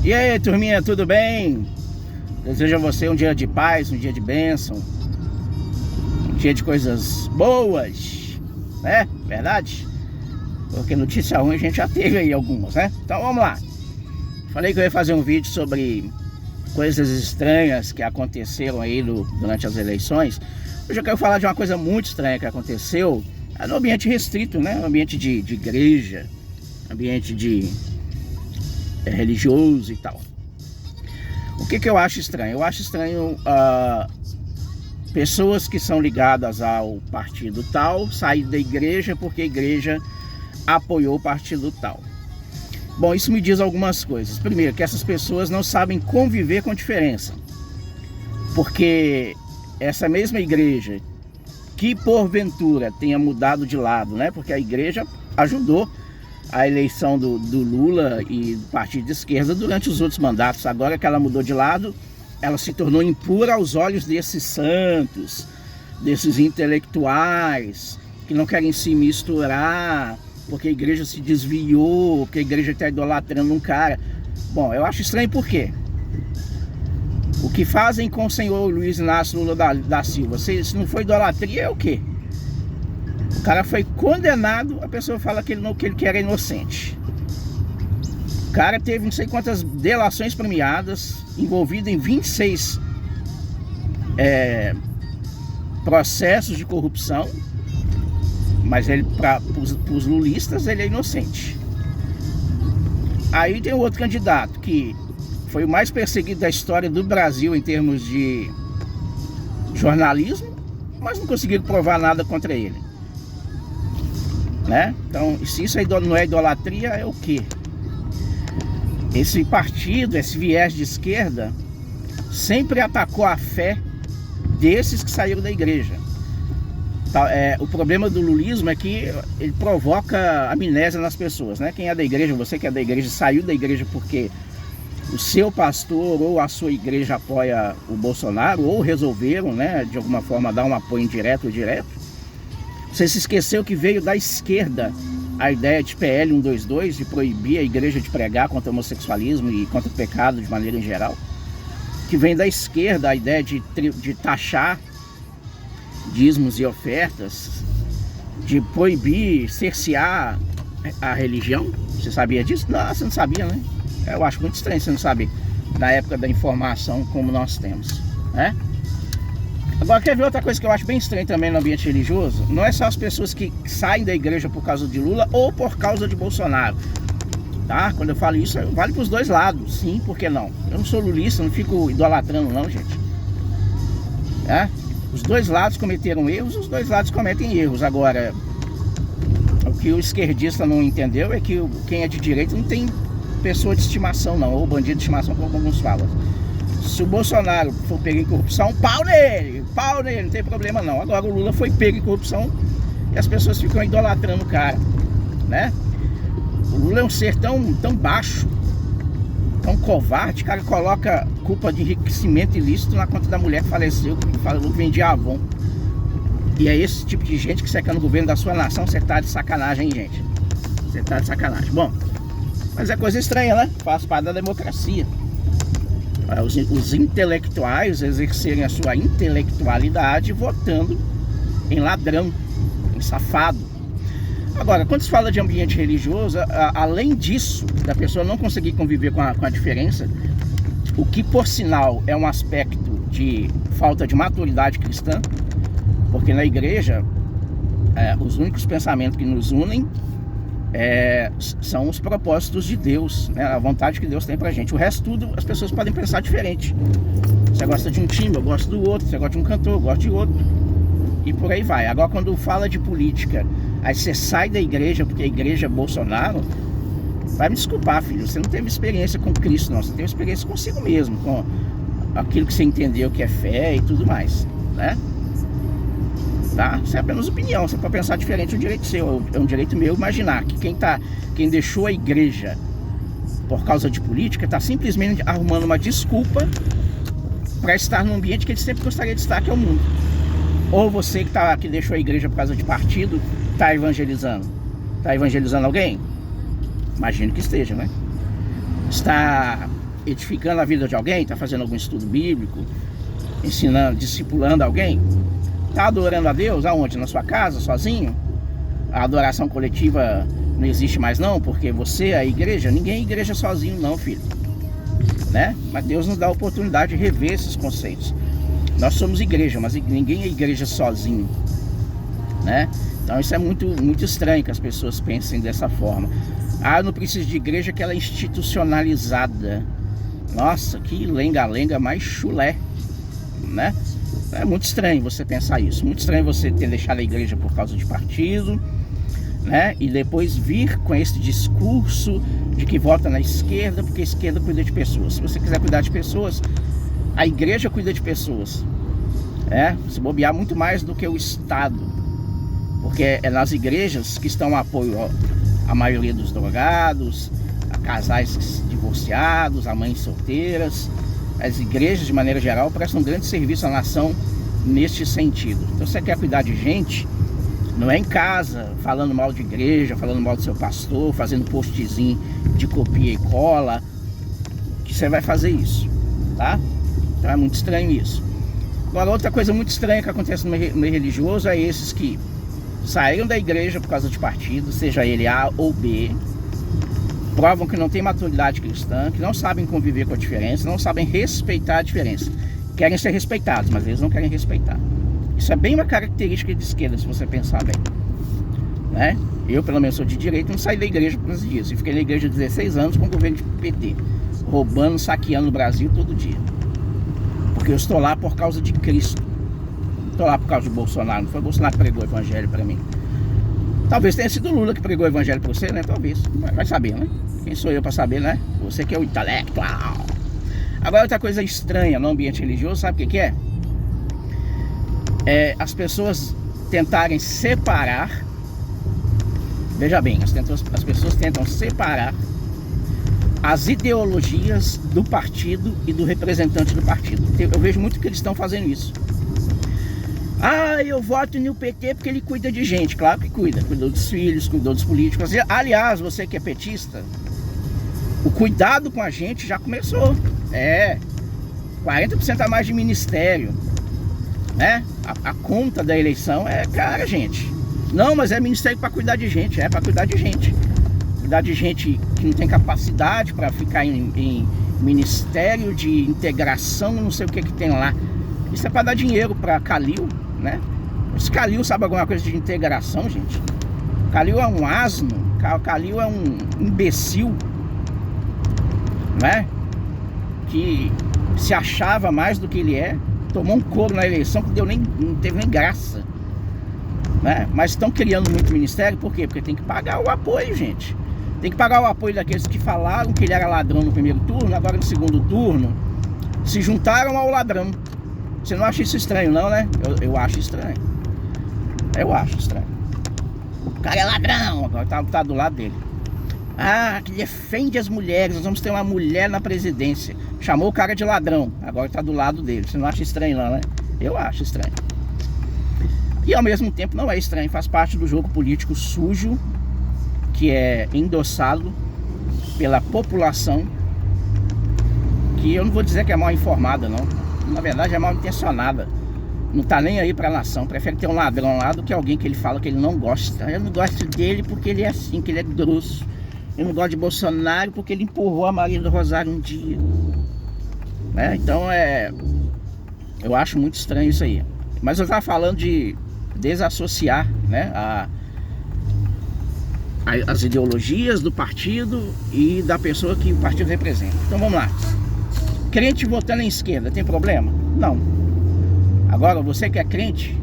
E aí, turminha, tudo bem? Desejo a você um dia de paz, um dia de bênção, um dia de coisas boas, né? Verdade? Porque notícia ruim a gente já teve aí algumas, né? Então vamos lá. Falei que eu ia fazer um vídeo sobre coisas estranhas que aconteceram aí durante as eleições. Hoje eu quero falar de uma coisa muito estranha que aconteceu no ambiente restrito, né? No ambiente de igreja, ambiente religioso e tal. O que eu acho estranho? Eu acho estranho pessoas que são ligadas ao partido tal sair da igreja porque a igreja apoiou o partido tal. Bom, isso me diz algumas coisas. Primeiro, que essas pessoas não sabem conviver com a diferença. Porque essa mesma igreja que porventura tenha mudado de lado, né? Porque a igreja ajudou a eleição do Lula e do partido de esquerda durante os outros mandatos. Agora que ela mudou de lado, ela se tornou impura aos olhos desses santos, desses intelectuais que não querem se misturar, porque a igreja se desviou, porque a igreja está idolatrando um cara. Bom, eu acho estranho por quê? O que fazem com o senhor Luiz Inácio Lula da Silva? Se não foi idolatria, é o quê? O cara foi condenado, a pessoa fala que ele era inocente. O cara teve não sei quantas delações premiadas, envolvido em 26 processos de corrupção, mas ele, para os lulistas, ele é inocente. Aí tem outro candidato que foi o mais perseguido da história do Brasil em termos de jornalismo, mas não conseguiram provar nada contra ele, né? Então, se isso não é idolatria, é o quê? Esse partido, esse viés de esquerda, sempre atacou a fé desses que saíram da igreja. O problema do lulismo é que ele provoca amnésia nas pessoas, né? Quem é da igreja, você que é da igreja, saiu da igreja porque o seu pastor ou a sua igreja apoia o Bolsonaro, ou resolveram, né, de alguma forma dar um apoio indireto ou direto. Você se esqueceu que veio da esquerda a ideia de PL 122, de proibir a igreja de pregar contra o homossexualismo e contra o pecado de maneira em geral. Que vem da esquerda a ideia de taxar dízimos e ofertas, de proibir, cercear a religião. Você sabia disso? Não, você não sabia, né? Eu acho muito estranho você não saber na época da informação como nós temos, né? Agora, quer ver outra coisa que eu acho bem estranho também no ambiente religioso? Não é só as pessoas que saem da igreja por causa de Lula ou por causa de Bolsonaro, tá? Quando eu falo isso, vale para os dois lados, sim, por que não? Eu não sou lulista, não fico idolatrando não, gente. Os dois lados cometeram erros, os dois lados cometem erros. Agora, o que o esquerdista não entendeu é que quem é de direita não tem pessoa de estimação não, ou bandido de estimação, como alguns falam. Se o Bolsonaro for pego em corrupção, pau nele, não tem problema não. Agora o Lula foi pego em corrupção e as pessoas ficam idolatrando o cara, né? O Lula é um ser tão baixo, tão covarde, o cara coloca culpa de enriquecimento ilícito na conta da mulher que faleceu, que falou que vendia Avon. E é esse tipo de gente que você quer no governo da sua nação, você tá de sacanagem, hein, gente? Você tá de sacanagem. Bom, mas é coisa estranha, né? Faz parte da democracia. Os intelectuais exercerem a sua intelectualidade votando em ladrão, em safado. Agora, quando se fala de ambiente religioso, além disso, da pessoa não conseguir conviver com a diferença, o que, por sinal, é um aspecto de falta de maturidade cristã, porque na igreja, os únicos pensamentos que nos unem são os propósitos de Deus, né? A vontade que Deus tem pra gente. O resto tudo, as pessoas podem pensar diferente. Você gosta de um time, eu gosto do outro. Você gosta de um cantor, eu gosto de outro. E por aí vai. Agora, quando fala de política, aí você sai da igreja, porque a igreja é Bolsonaro, vai me desculpar, filho, você não teve experiência com Cristo, não. Você teve experiência consigo mesmo, com aquilo que você entendeu que é fé e tudo mais, né? Tá? Isso é apenas opinião, você pode pensar diferente, é um direito seu, é um direito meu imaginar que quem deixou a igreja por causa de política está simplesmente arrumando uma desculpa para estar num ambiente que ele sempre gostaria de estar, que é o mundo. Ou você que deixou a igreja por causa de partido, está evangelizando. Está evangelizando alguém? Imagino que esteja, né? Está edificando a vida de alguém, está fazendo algum estudo bíblico, ensinando, discipulando alguém, está adorando a Deus aonde? Na sua casa, sozinho? A adoração coletiva não existe mais não, porque você é a igreja. Ninguém é igreja sozinho não, filho, né? Mas Deus nos dá a oportunidade de rever esses conceitos. Nós somos igreja, mas ninguém é igreja sozinho, né? Então isso é muito estranho que as pessoas pensem dessa forma. Ah, eu não preciso de igreja, que ela é institucionalizada. Nossa, que lenga-lenga mais chulé, né? É muito estranho você pensar isso. Muito estranho você ter deixado a igreja por causa de partido, né? E depois vir com esse discurso de que vota na esquerda, porque a esquerda cuida de pessoas. Se você quiser cuidar de pessoas, a igreja cuida de pessoas. Se bobear muito mais do que o Estado. Porque é nas igrejas que estão o apoio à maioria dos drogados, a casais divorciados, a mães solteiras. As igrejas, de maneira geral, prestam um grande serviço à nação neste sentido. Então, se você quer cuidar de gente, não é em casa, falando mal de igreja, falando mal do seu pastor, fazendo postzinho de copia e cola, que você vai fazer isso, tá? Então é muito estranho isso. Agora, outra coisa muito estranha que acontece no meio religioso é esses que saíram da igreja por causa de partido, seja ele A ou B, provam que não tem maturidade cristã, que não sabem conviver com a diferença, não sabem respeitar a diferença. Querem ser respeitados, mas eles não querem respeitar. Isso é bem uma característica de esquerda, se você pensar bem, né? Eu, pelo menos, sou de direita, não saí da igreja por causa disso. Eu fiquei na igreja 16 anos com o governo de PT, roubando, saqueando o Brasil todo dia. Porque eu estou lá por causa de Cristo. Não estou lá por causa de Bolsonaro. Não foi Bolsonaro que pregou o evangelho para mim. Talvez tenha sido Lula que pregou o evangelho para você, né? Talvez. Vai saber, né? Quem sou eu para saber, né? Você que é o intelectual. Agora, outra coisa estranha no ambiente religioso, sabe o que é? As pessoas tentarem separar. Veja bem, as pessoas tentam separar as ideologias do partido e do representante do partido. Eu vejo muito que eles estão fazendo isso. Ah, eu voto no PT porque ele cuida de gente. Claro que cuida. Cuidou dos filhos, cuidou dos políticos. Aliás, você que é petista, o cuidado com a gente já começou. 40% a mais de ministério, né? A conta da eleição é cara, gente. Não, mas é ministério para cuidar de gente. É para cuidar de gente. Cuidar de gente que não tem capacidade para ficar em ministério de integração, não sei o que tem lá. Isso é para dar dinheiro para Calil, né? Esse Calil sabe alguma coisa de integração, gente? Calil é um asno, Calil é um imbecil, né? Que se achava mais do que ele é, tomou um couro na eleição que não teve nem graça, né? Mas estão criando muito ministério, por quê? Porque tem que pagar o apoio, gente. Tem que pagar o apoio daqueles que falaram que ele era ladrão no primeiro turno, agora no segundo turno se juntaram ao ladrão. Você não acha isso estranho não, né? Eu acho estranho. Eu acho estranho. O cara é ladrão, agora tá do lado dele. Ah, que defende as mulheres, nós vamos ter uma mulher na presidência. Chamou o cara de ladrão, agora tá do lado dele. Você não acha estranho não, né? Eu acho estranho. E ao mesmo tempo não é estranho, faz parte do jogo político sujo que é endossado pela população, que eu não vou dizer que é mal informada não, na verdade é mal intencionada, não tá nem aí pra nação, prefere ter um ladrão lá do que alguém que ele fala que ele não gosta. Eu não gosto dele porque ele é assim, que ele é grosso. Eu não gosto de Bolsonaro porque ele empurrou a Maria do Rosário um dia, né? Então eu acho muito estranho isso aí. Mas eu tava falando de desassociar, né, as ideologias do partido e da pessoa que o partido representa. Então vamos lá. Crente votando em esquerda, tem problema? Não. Agora, você que é crente,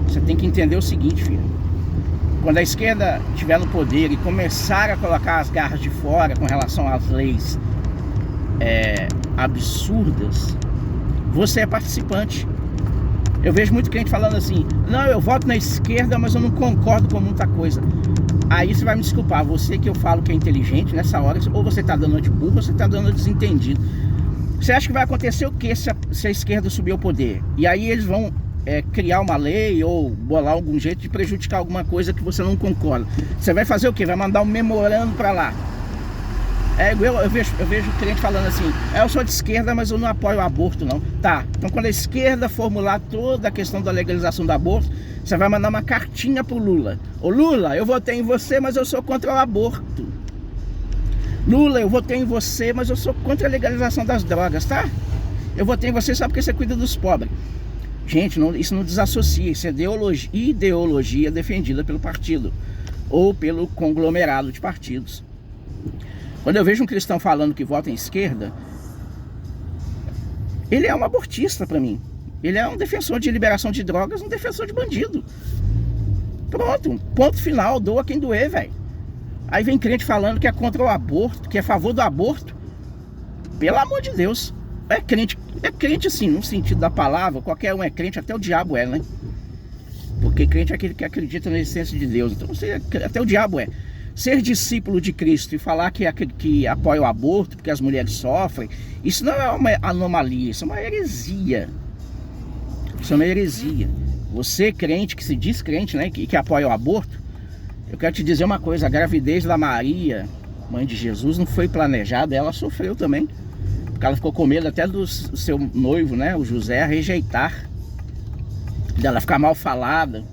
você tem que entender o seguinte, filho. Quando a esquerda estiver no poder e começar a colocar as garras de fora com relação às leis absurdas, você é participante. Eu vejo muito crente falando assim: não, eu voto na esquerda, mas eu não concordo com muita coisa. Aí você vai me desculpar, você que eu falo que é inteligente nessa hora, ou você tá dando de burro ou você tá dando desentendido. Você acha que vai acontecer o que se a esquerda subir ao poder? E aí eles vão criar uma lei ou bolar algum jeito de prejudicar alguma coisa que você não concorda. Você vai fazer o quê? Vai mandar um memorando para lá. Eu vejo crente falando assim, eu sou de esquerda, mas eu não apoio o aborto não. Tá, então quando a esquerda formular toda a questão da legalização do aborto, você vai mandar uma cartinha pro Lula. Ô Lula, eu votei em você, mas eu sou contra o aborto. Lula, eu votei em você, mas eu sou contra a legalização das drogas, tá? Eu votei em você só porque você cuida dos pobres. Gente, isso não desassocia, isso é ideologia defendida pelo partido ou pelo conglomerado de partidos. Quando eu vejo um cristão falando que vota em esquerda, ele é um abortista para mim. Ele é um defensor de liberação de drogas, um defensor de bandido. Pronto, ponto final, doa quem doer, velho. Aí vem crente falando que é contra o aborto, que é a favor do aborto. Pelo amor de Deus. É crente assim, no sentido da palavra, qualquer um é crente, até o diabo é, né? Porque crente é aquele que acredita na existência de Deus. Então até o diabo é. Ser discípulo de Cristo e falar que apoia o aborto porque as mulheres sofrem, isso não é uma anomalia, isso é uma heresia. Isso é uma heresia. Você crente, que se diz crente, né, que apoia o aborto, eu quero te dizer uma coisa, a gravidez da Maria, mãe de Jesus, não foi planejada, ela sofreu também. Porque ela ficou com medo até do seu noivo, né, o José, rejeitar, dela ficar mal falada.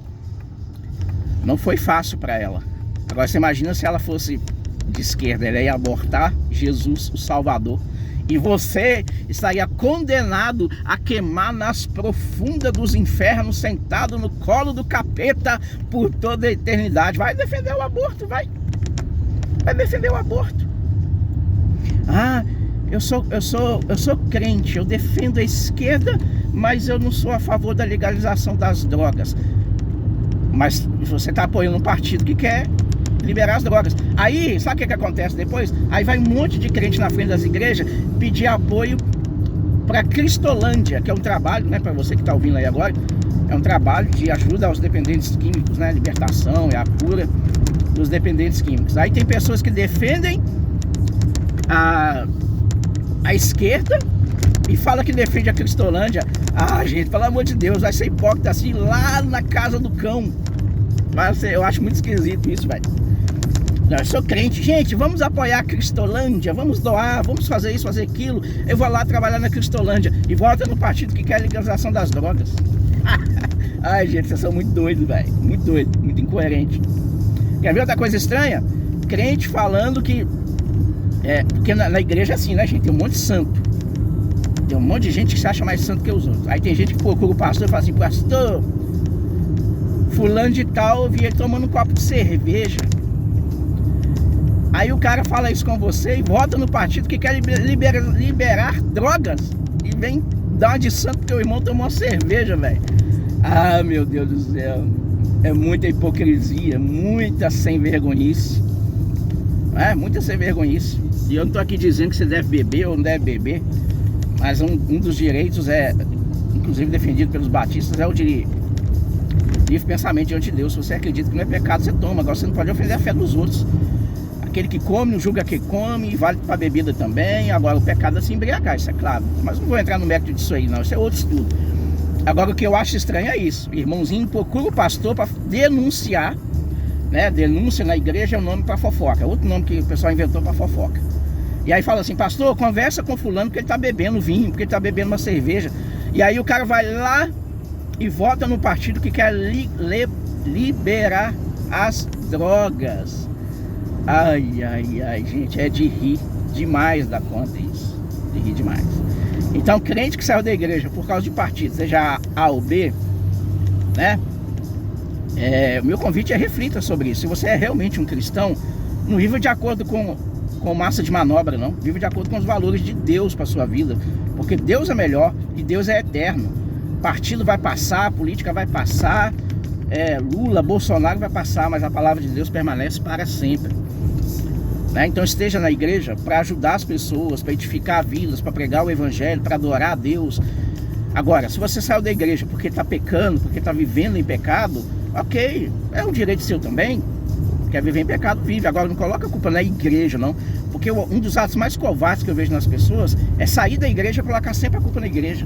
Não foi fácil para ela. Agora você imagina se ela fosse de esquerda, ela ia abortar Jesus, o Salvador. E você estaria condenado a queimar nas profundas dos infernos, sentado no colo do capeta por toda a eternidade. Vai defender o aborto, vai defender o aborto. Ah, eu sou crente, eu defendo a esquerda, mas eu não sou a favor da legalização das drogas. Mas você está apoiando um partido que quer liberar as drogas. Aí, sabe o que acontece depois? Aí vai um monte de crente na frente das igrejas pedir apoio para Cristolândia, que é um trabalho, né, para você que está ouvindo aí agora, é um trabalho de ajuda aos dependentes químicos, né, libertação, é a cura dos dependentes químicos. Aí tem pessoas que defendem a esquerda e fala que defende a Cristolândia. Ah, gente, pelo amor de Deus, vai ser hipócrita assim lá na casa do cão. Eu acho muito esquisito isso, velho. Não, eu sou crente, gente, vamos apoiar a Cristolândia, vamos doar, vamos fazer isso, fazer aquilo. Eu vou lá trabalhar na Cristolândia e volta no partido que quer a legalização das drogas. Ai, gente, vocês são muito doidos, velho. Muito doido, muito incoerente. Quer ver outra coisa estranha? Crente falando que... porque na igreja é assim, né, gente? Tem um monte de santo. Tem um monte de gente que se acha mais santo que os outros. Aí tem gente que procura o pastor e fala assim, pastor, fulano de tal, eu vi ele tomando um copo de cerveja. Aí o cara fala isso com você e vota no partido que quer liberar drogas. E vem dar uma de santo porque o irmão tomou uma cerveja, velho. Ah, meu Deus do céu. É muita hipocrisia, muita sem vergonhice. Muita sem vergonhice. E eu não tô aqui dizendo que você deve beber ou não deve beber. Mas um dos direitos inclusive defendido pelos batistas, é o de livre pensamento diante de Deus. Se você acredita que não é pecado, você toma. Agora você não pode ofender a fé dos outros. Aquele que come, não julga que come, vale para bebida também. Agora o pecado é se embriagar, isso é claro. Mas não vou entrar no mérito disso aí não, isso é outro estudo. Agora o que eu acho estranho é isso. O irmãozinho procura o pastor para denunciar, né? Denúncia na igreja é um nome para fofoca, é outro nome que o pessoal inventou para fofoca. E aí fala assim, pastor, conversa com fulano porque ele tá bebendo vinho, porque ele tá bebendo uma cerveja. E aí o cara vai lá e vota no partido que quer liberar as drogas. Ai, ai, ai, gente, é de rir demais da conta isso. De rir demais. Então, crente que saiu da igreja por causa de partido, seja A ou B, né? O meu convite é reflita sobre isso. Se você é realmente um cristão, não viva de acordo com massa de manobra, não. Viva de acordo com os valores de Deus para sua vida. Porque Deus é melhor e Deus é eterno. Partido vai passar, política vai passar, Lula, Bolsonaro vai passar, mas a palavra de Deus permanece para sempre. Né? Então esteja na igreja para ajudar as pessoas, para edificar vidas, para pregar o evangelho, para adorar a Deus. Agora, se você saiu da igreja porque está pecando, porque está vivendo em pecado, ok, é um direito seu também. Quer viver em pecado, vive. Agora não coloca a culpa na igreja, não. Porque um dos atos mais covardes que eu vejo nas pessoas é sair da igreja e colocar sempre a culpa na igreja.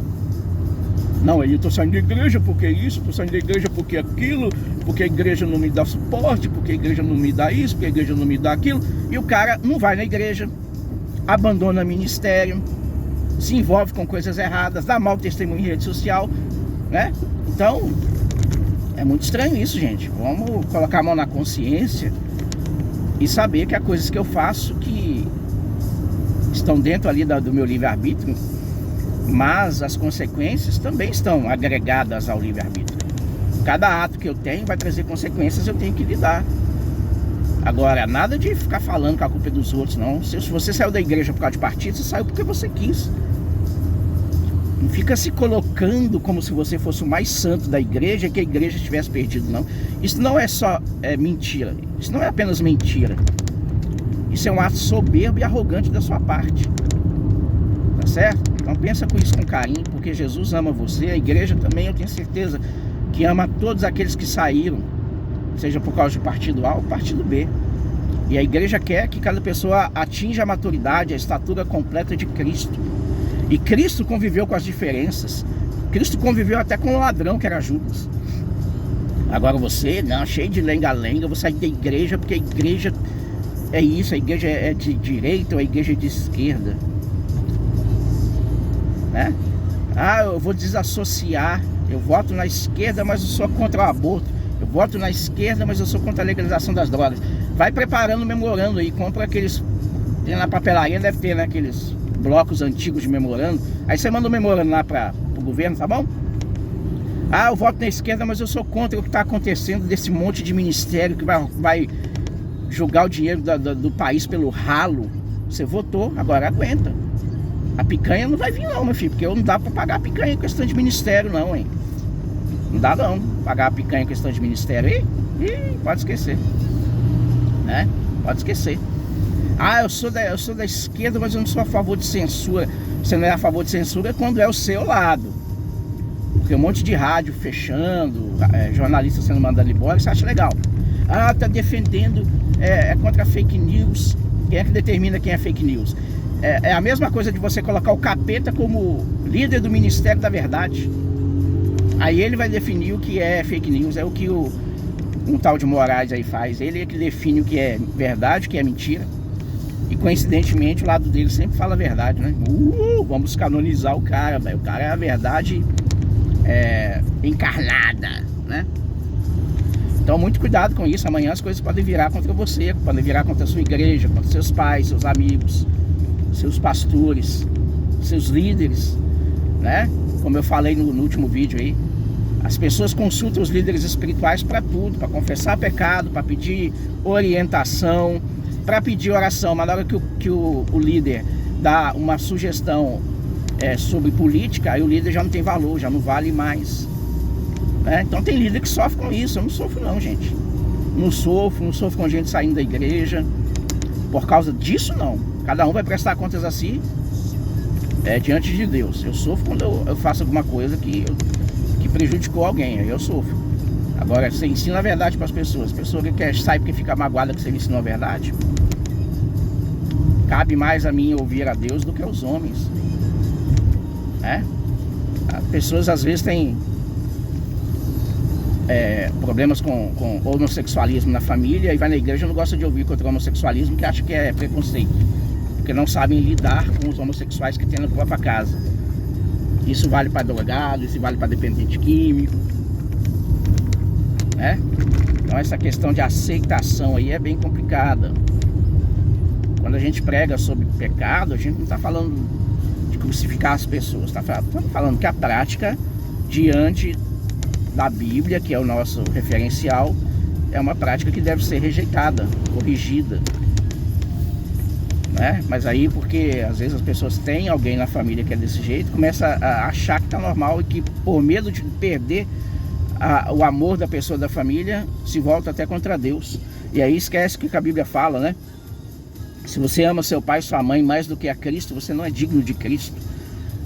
Não, eu tô saindo da igreja porque isso, tô saindo da igreja porque aquilo, porque a igreja não me dá suporte, porque a igreja não me dá isso, porque a igreja não me dá aquilo. E o cara não vai na igreja, abandona ministério, se envolve com coisas erradas, dá mau testemunho em rede social, né? Então, é muito estranho isso, gente. Vamos colocar a mão na consciência e saber que há coisas que eu faço que estão dentro ali do meu livre-arbítrio, mas as consequências também estão agregadas ao livre-arbítrio. Cada ato que eu tenho vai trazer consequências, eu tenho que lidar. Agora, nada de ficar falando que a culpa é dos outros, não. Se você saiu da igreja por causa de partido, você saiu porque você quis. Não fica se colocando como se você fosse o mais santo da igreja e que a igreja tivesse perdido, não. Isso não é só mentira. Isso não é apenas mentira. Isso é um ato soberbo e arrogante da sua parte. Tá certo? Então pensa com isso com carinho, porque Jesus ama você. A igreja também, eu tenho certeza, que ama todos aqueles que saíram, seja por causa de partido A ou partido B. E a igreja quer que cada pessoa atinja a maturidade, a estatura completa de Cristo. E Cristo conviveu com as diferenças. Cristo conviveu até com o ladrão que era Judas. Agora você, não, cheio de lenga-lenga, vou sair da igreja porque a igreja é isso, a igreja é de direita ou a igreja é de esquerda, né? Ah, eu vou desassociar, eu voto na esquerda, mas eu sou contra o aborto. Eu voto na esquerda, mas eu sou contra a legalização das drogas. Vai preparando o memorando aí, compra aqueles, tem na papelaria, deve ter, né, aqueles blocos antigos de memorando. Aí você manda o memorando lá para o governo, tá bom? Ah, eu voto na esquerda, mas eu sou contra o que está acontecendo desse monte de ministério que vai jogar o dinheiro do país pelo ralo. Você votou, agora aguenta. A picanha não vai vir não, meu filho, porque não dá para pagar a picanha em questão de ministério não, hein? Não dá não, pagar a picanha em questão de ministério aí, pode esquecer, né? Pode esquecer. Ah, eu sou da esquerda, mas eu não sou a favor de censura. Você não é a favor de censura quando é o seu lado. Porque um monte de rádio fechando, jornalista sendo mandado embora, você acha legal. Ah, tá defendendo, é contra fake news. Quem é que determina quem é fake news? É a mesma coisa de você colocar o capeta como líder do Ministério da Verdade. Aí ele vai definir o que é fake news, é o que um tal de Moraes aí faz. Ele é que define o que é verdade, o que é mentira. E coincidentemente o lado dele sempre fala a verdade, né? Vamos canonizar o cara, velho. O cara é a verdade encarnada, né? Então muito cuidado com isso. Amanhã as coisas podem virar contra você, podem virar contra a sua igreja, contra seus pais, seus amigos, seus pastores, seus líderes, né? Como eu falei no último vídeo aí, as pessoas consultam os líderes espirituais para tudo, para confessar pecado, para pedir orientação, para pedir oração. Mas na hora que o líder dá uma sugestão sobre política, aí o líder já não tem valor, já não vale mais, né? Então tem líder que sofre com isso. Eu não sofro não, gente. Não sofro com gente saindo da igreja por causa disso, não. Cada um vai prestar contas a si diante de Deus. Eu sofro quando eu faço alguma coisa que prejudicou alguém, aí eu sofro. Agora, você ensina a verdade para as pessoas. A pessoa que sai porque fica magoada que você me ensinou a verdade. Cabe mais a mim ouvir a Deus do que aos homens, né? As pessoas às vezes têm problemas com homossexualismo na família e vai na igreja e não gosta de ouvir contra o homossexualismo, que acha que é preconceito, porque não sabem lidar com os homossexuais que tem na própria casa. Isso vale para drogado, isso vale para dependente químico, né? Então essa questão de aceitação aí é bem complicada. Quando a gente prega sobre pecado, a gente não está falando de crucificar as pessoas, estamos falando que a prática diante da Bíblia, que é o nosso referencial, é uma prática que deve ser rejeitada, corrigida, né? Mas aí, porque às vezes as pessoas têm alguém na família que é desse jeito, começa a achar que está normal e que por medo de perder o amor da pessoa da família, se volta até contra Deus. E aí esquece o que a Bíblia fala, né? Se você ama seu pai e sua mãe mais do que a Cristo, você não é digno de Cristo.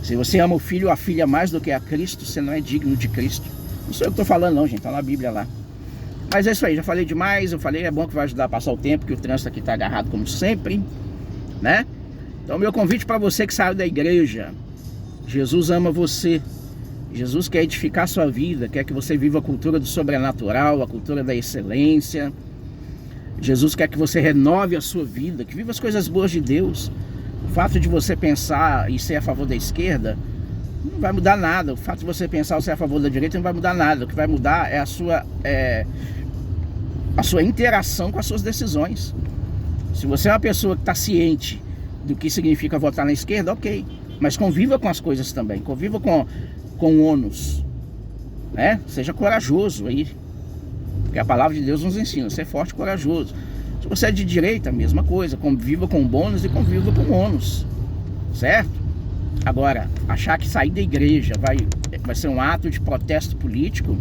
Se você ama o filho ou a filha mais do que a Cristo, você não é digno de Cristo. Não sou eu que estou falando não, gente, está na Bíblia lá. Mas é isso aí, já falei demais. É bom que vai ajudar a passar o tempo, que o trânsito aqui está agarrado como sempre, né? Então meu convite para você que saiu da igreja: Jesus ama você. Jesus quer edificar a sua vida, quer que você viva a cultura do sobrenatural, a cultura da excelência. Jesus quer que você renove a sua vida, que viva as coisas boas de Deus. O fato de você pensar e ser a favor da esquerda não vai mudar nada. O fato de você pensar ou ser a favor da direita não vai mudar nada. O que vai mudar é a sua interação com as suas decisões. Se você é uma pessoa que está ciente do que significa votar na esquerda, ok. Mas conviva com as coisas também. Conviva com o ônus, né? Seja corajoso aí. Porque a palavra de Deus nos ensina, ser forte e corajoso. Se você é de direita, a mesma coisa. Conviva com o bônus e conviva com o ônus. Certo? Agora, achar que sair da igreja vai ser um ato de protesto político,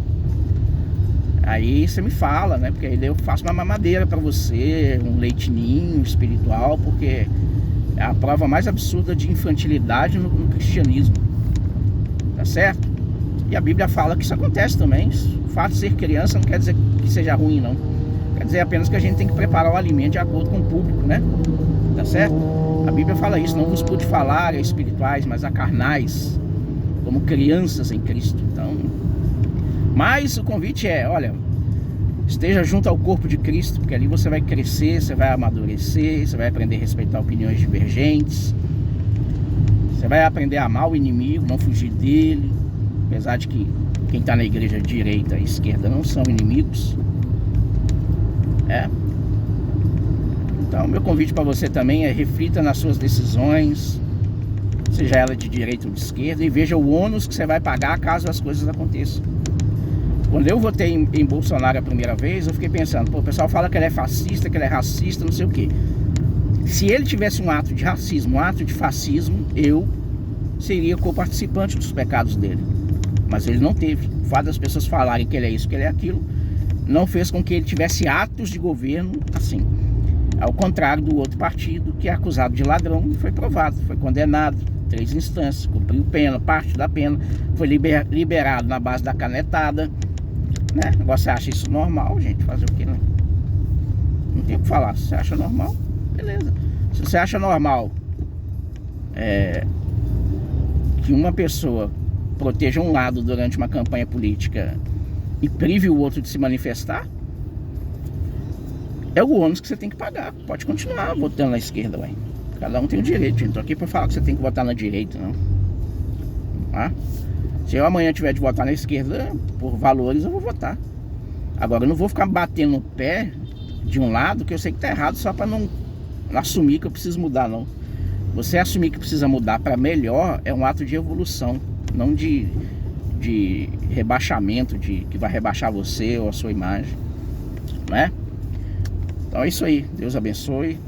aí você me fala, né? Porque aí eu faço uma mamadeira pra você, um leitinho espiritual, porque é a prova mais absurda de infantilidade no cristianismo. Tá certo? E a Bíblia fala que isso acontece também. O fato de ser criança não quer dizer que seja ruim, não. Quer dizer apenas que a gente tem que preparar o alimento de acordo com o público, né? Tá certo? A Bíblia fala isso, não vos pude falar a espirituais, mas a carnais, como crianças em Cristo. Então, mas o convite é, olha, esteja junto ao corpo de Cristo, porque ali você vai crescer, você vai amadurecer, você vai aprender a respeitar opiniões divergentes, você vai aprender a amar o inimigo, não fugir dele, apesar de que quem está na igreja direita e esquerda não são inimigos. Então, meu convite para você também é reflita nas suas decisões, seja ela de direita ou de esquerda, e veja o ônus que você vai pagar caso as coisas aconteçam. Quando eu votei em Bolsonaro a primeira vez, eu fiquei pensando, pô, o pessoal fala que ele é fascista, que ele é racista, não sei o quê. Se ele tivesse um ato de racismo, um ato de fascismo, eu seria co-participante dos pecados dele. Mas ele não teve. O fato das pessoas falarem que ele é isso, que ele é aquilo, não fez com que ele tivesse atos de governo assim. Ao contrário do outro partido, que é acusado de ladrão, foi provado, foi condenado, 3 instâncias, cumpriu pena, parte da pena, foi liberado na base da canetada, né? Agora você acha isso normal, gente? Fazer o quê, né? Não tem o que falar. Se você acha normal, beleza. Se você acha normal que uma pessoa proteja um lado durante uma campanha política e prive o outro de se manifestar, é o ônus que você tem que pagar. Pode continuar votando na esquerda, ué. Cada um tem o direito, gente. Não tô aqui pra falar que você tem que votar na direita, não. Tá? Se eu amanhã tiver de votar na esquerda, por valores, eu vou votar. Agora, eu não vou ficar batendo no pé de um lado que eu sei que tá errado só pra não assumir que eu preciso mudar, não. Você assumir que precisa mudar pra melhor é um ato de evolução, não de rebaixamento, que vai rebaixar você ou a sua imagem, não é? Então é isso aí, Deus abençoe.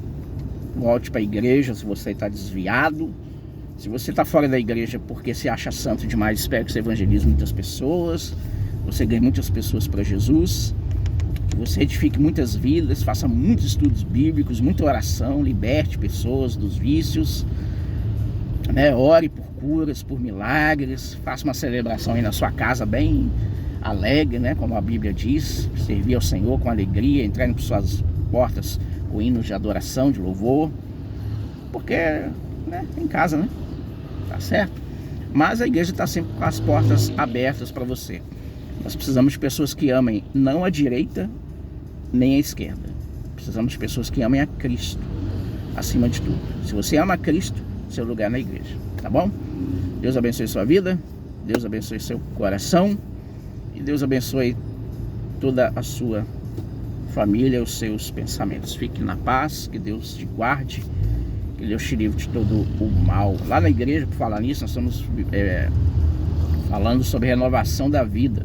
Volte para a igreja se você está desviado. Se você está fora da igreja porque se acha santo demais, espero que você evangelize muitas pessoas, você ganhe muitas pessoas para Jesus, que você edifique muitas vidas, faça muitos estudos bíblicos, muita oração, liberte pessoas dos vícios, né? Ore por curas, por milagres, faça uma celebração aí na sua casa bem alegre, né? Como a Bíblia diz, servir ao Senhor com alegria, entrar por suas portas com hinos de adoração, de louvor, porque, né, em casa, né? Tá certo? Mas a igreja está sempre com as portas abertas para você. Nós precisamos de pessoas que amem não a direita nem a esquerda. Precisamos de pessoas que amem a Cristo acima de tudo. Se você ama a Cristo, seu lugar é na igreja, tá bom? Deus abençoe sua vida, Deus abençoe seu coração e Deus abençoe toda a sua família, os seus pensamentos. Fique na paz, que Deus te guarde, que Deus te livre de todo o mal. Lá na igreja, por falar nisso, nós estamos falando sobre renovação da vida.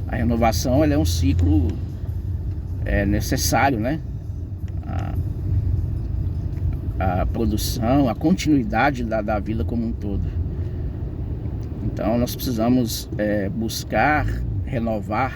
A renovação, ela é um ciclo necessário, né? A produção, a continuidade da vida como um todo. Então nós precisamos buscar renovar